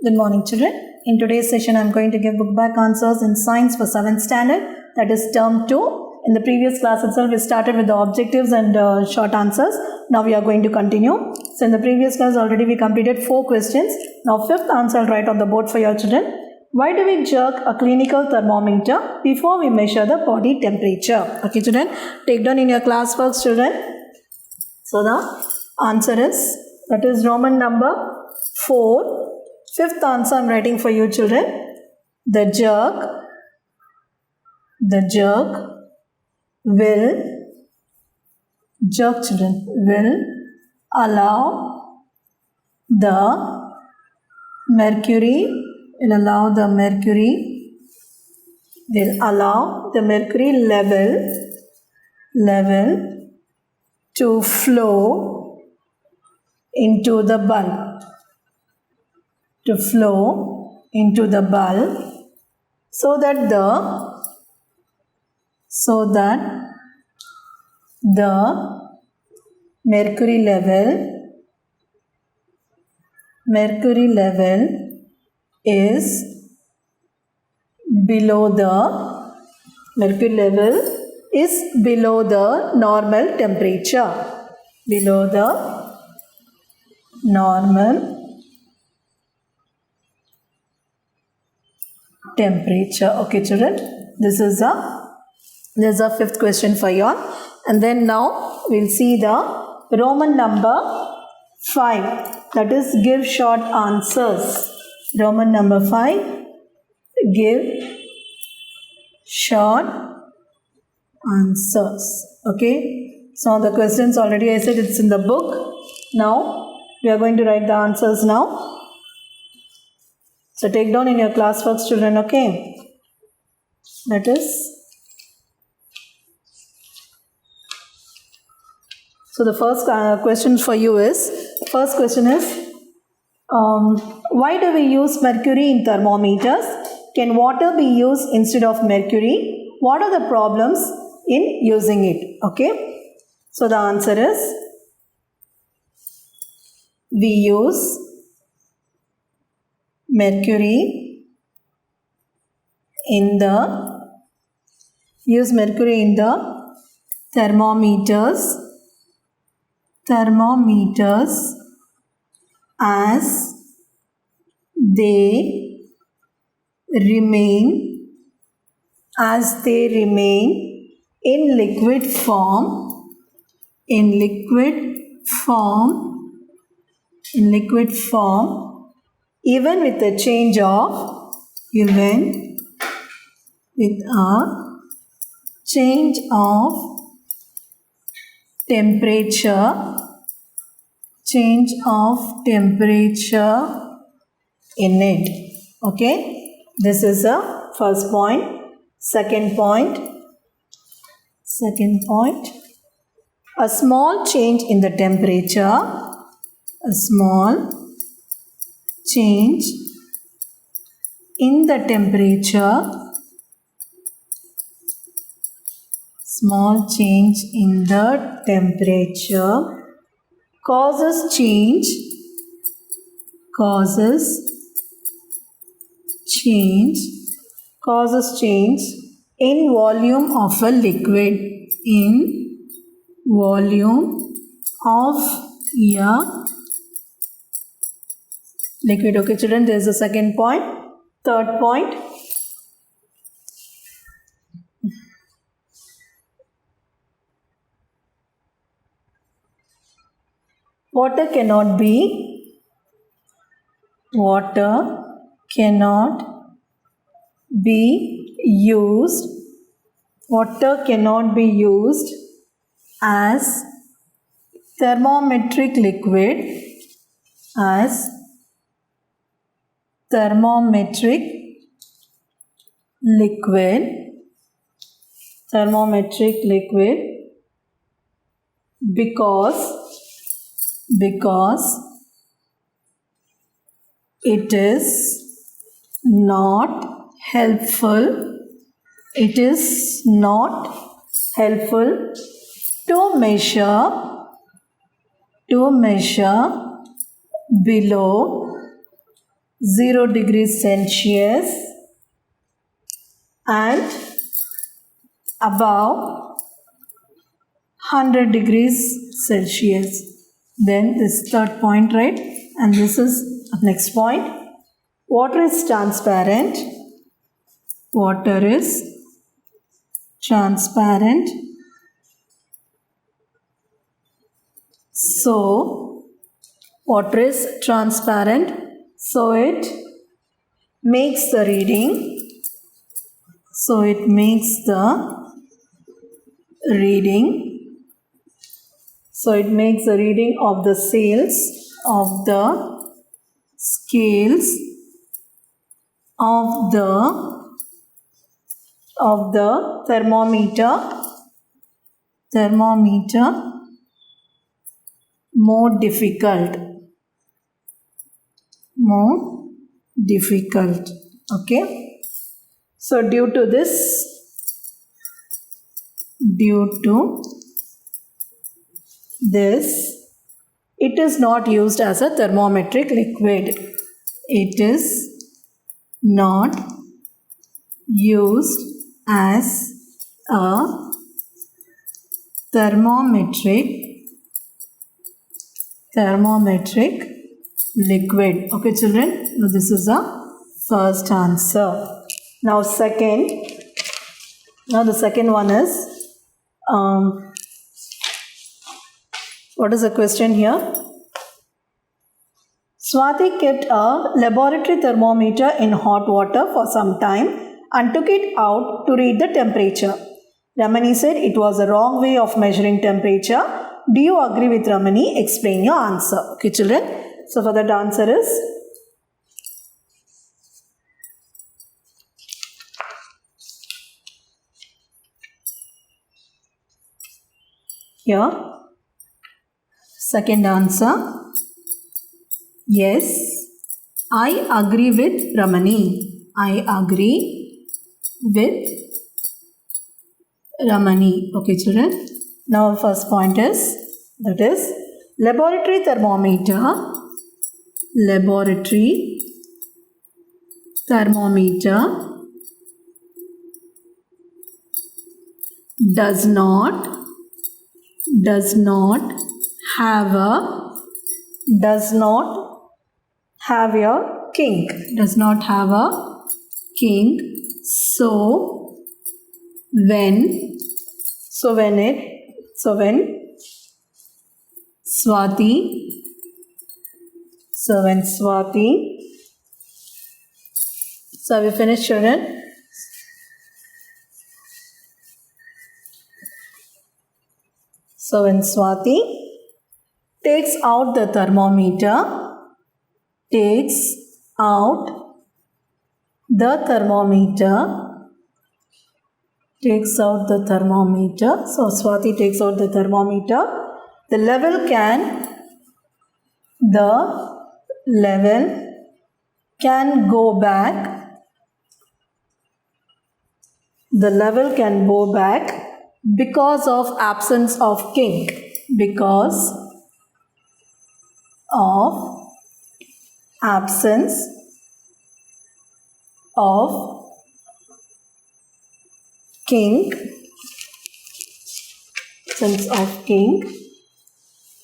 Good morning, children. In today's session, I am going to give book back answers in science for 7th standard, that is term 2. In the previous class itself, we started with the objectives and short answers. Now we are going to continue. So in the previous class already we completed 4 questions. Now 5th answer I'll write on the board for your children. Why do we jerk a clinical thermometer before we measure the body temperature? Okay, children, take down in your class works, children. So the answer is, that is Roman number 4. 5th answer I am writing for you, children. The jerk will, children, will allow the mercury level to flow into the bulb. So that the mercury level is below the normal temperature. Okay, children, this is a 5th question for you all. And then now we'll see the Roman number 5, that is give short answers. Roman number 5, give short answers. Okay, so the questions already I said it's in the book. Now we are going to write the answers now. So take down in your class works, children, okay? That is, so the first question for you is, why do we use mercury in thermometers? Can water be used instead of mercury? What are the problems in using it? Okay, so the answer is, we use mercury in the thermometers as they remain in liquid form even with a change of temperature in it. Okay, this is the first point. Second point, a small change in the temperature causes change in volume of a liquid. Okay, children, there is a second point. Third point, water cannot be used as thermometric liquid because it is not helpful to measure below 0 degrees Celsius and above 100 degrees Celsius. Then this third point, right? And this is next point. Water is transparent. Water is transparent. So, water is transparent. So, it makes the reading. So, it makes the reading. So, it makes the reading of the scales, of the scales of the thermometer more difficult. Okay. So due to this, it is not used as a thermometric liquid. It is not used as a thermometric liquid. Okay, children. Now this is the first answer. Now the second one is what is the question here? Swati kept a laboratory thermometer in hot water for some time and took it out to read the temperature. Ramani said it was a wrong way of measuring temperature. Do you agree with Ramani? Explain your answer. Okay, children. So for that answer is here. Second answer. Yes, I agree with Ramani. I agree with Ramani. Okay, children. Now, first point is, that is, laboratory thermometer does not have a kink. So when Swati, so have you finished, children? So when Swati takes out the thermometer, so Swati takes out the thermometer, the level can go back because of absence of kink.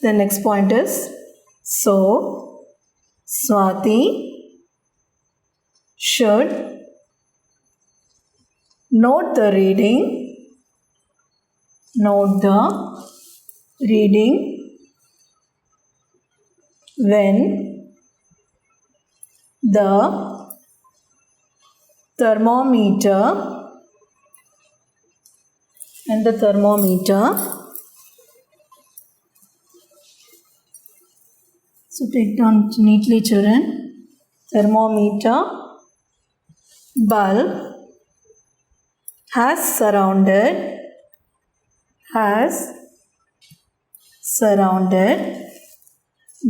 The next point is, so Swati should note the reading when the thermometer so take down neatly, children. Thermometer bulb has surrounded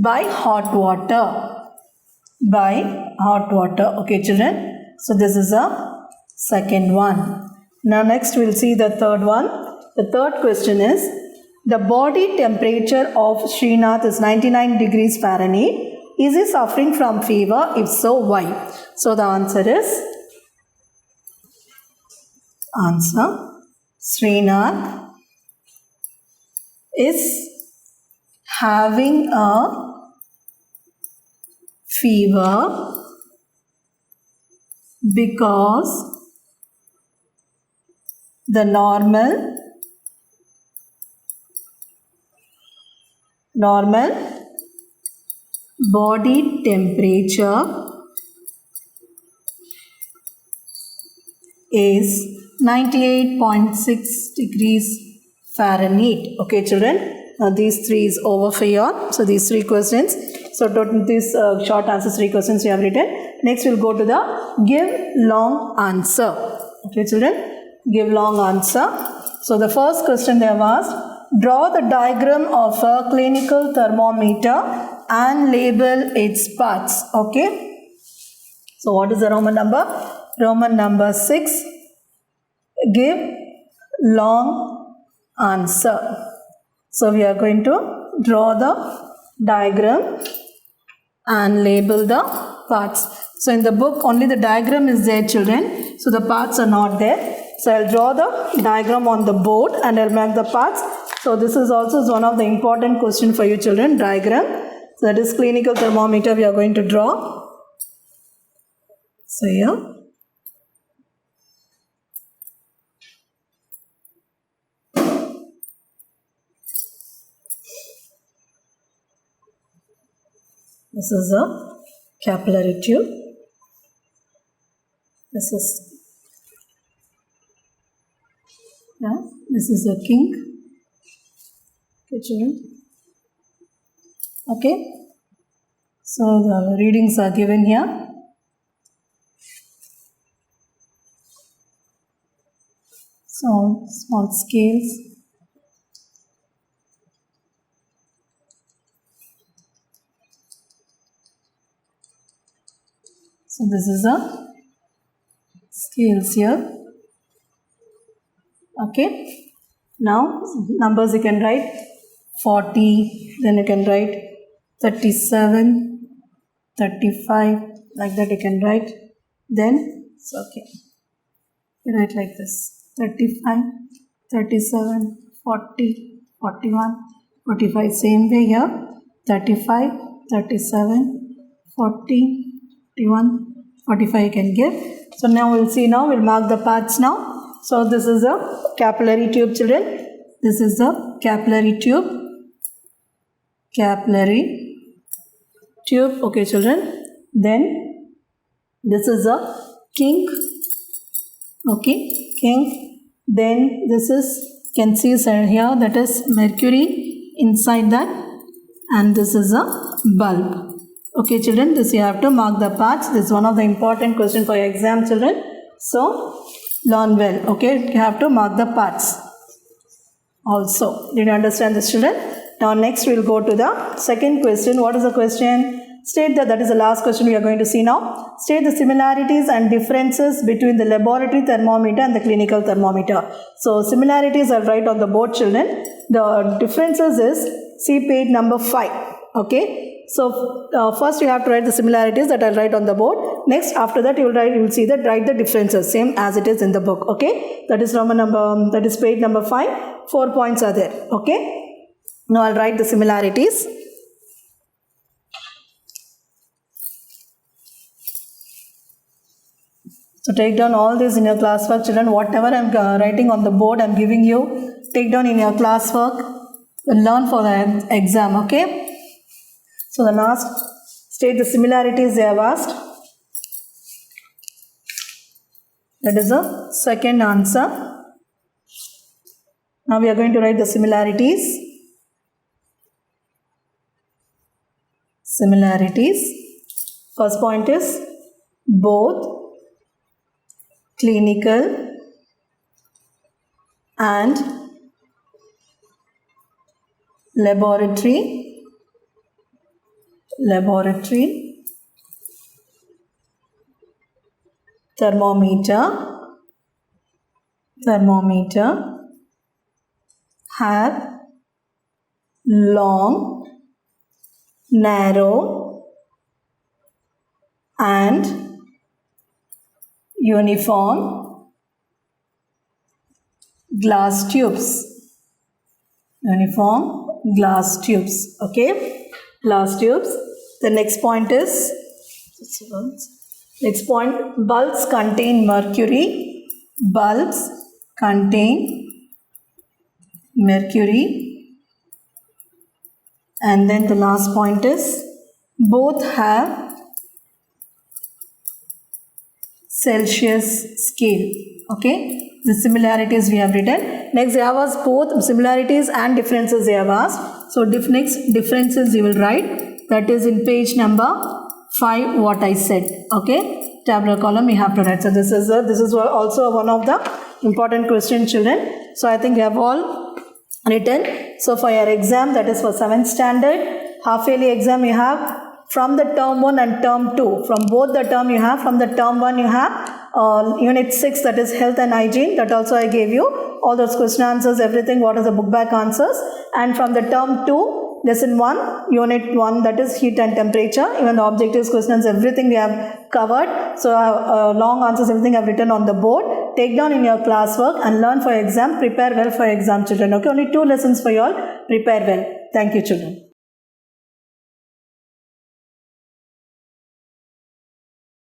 by hot water. Okay, children. So this is a second one. Now next we'll see the third one. The third question is, the body temperature of Srinath is 99 degrees Fahrenheit. Is he suffering from fever? If so, why? So the answer is Srinath is having a fever because the normal body temperature is 98.6 degrees Fahrenheit. Okay, children. Now these three is over for you all. So these three questions. So total these short answers, 3 questions you have written. Next we'll go to the give long answer. Okay, children. Give long answer. So the first question they have asked, draw the diagram of a clinical thermometer and label its parts. Okay. So what is the Roman number? Roman number 6. Give long answer. So we are going to draw the diagram and label the parts. So in the book only the diagram is there, children. So the parts are not there. So I'll draw the diagram on the board and I'll mark the parts. So this is also one of the important question for you children, diagram. So that is clinical thermometer we are going to draw. So here. This is a capillary tube. This is a kink. Okay, children. Okay. So the readings are given here. So small scales. So this is a scales here. Okay. Now numbers you can write 40, then you can write 37, 35, like that you can write. Then it's okay. You write like this: 35, 37, 40, 41, 45. Same way here: 35, 37, 40, 41, 45 you can give. So now we'll see. Now we'll mark the parts now. So this is a capillary tube, children. This is the capillary tube. Capillary tube. Okay, children. Then this is a kink. Okay, kink. Then this is, you can see here, that is mercury inside that, and this is a bulb. Okay, children, this you have to mark the parts. This is one of the important questions for your exam, children. So learn well. Okay, you have to mark the parts also. Did you understand this, children? Now next we'll go to the second question. What is the question? State that is the last question we are going to see now. State the similarities and differences between the laboratory thermometer and the clinical thermometer. So similarities I'll write on the board, children. The differences is, see page number 5. Okay. So first you have to write the similarities that I'll write on the board. Next, after that you will see that write the differences same as it is in the book. Okay. That is that is page number 5. 4 points are there. Okay. Now I'll write the similarities. So take down all this in your classwork, children. Whatever I'm writing on the board, I'm giving you. Take down in your classwork. Learn for the exam. Okay. So the last, state the similarities they have asked. That is the second answer. Now we are going to write the similarities. Similarities. First point is both clinical and laboratory thermometer have long, narrow and uniform glass tubes. Uniform glass tubes. Okay, glass tubes. The next point is, next point, bulbs contain mercury. Bulbs contain mercury. And then the last point is, both have Celsius scale. Okay, the similarities we have written. Next they have asked both similarities and differences they have asked. So next differences you will write, that is in page number 5 what I said. Okay, tabular column you have to write. So this is also one of the important question, children. So I think you have all written. So for your exam, that is for 7th standard half yearly exam, you have from the term 1 and term 2, from both the term you have, from the term 1 you have unit 6, that is health and hygiene, that also I gave you all those question answers, everything, what is the book back answers. And from the term 2, lesson 1, unit 1, that is heat and temperature, even the objectives, questions, everything we have covered. So long answers, everything I have written on the board. Take down in your classwork and learn for exam. Prepare well for exam, children. Okay, only 2 lessons for you all. Prepare well. Thank you, children.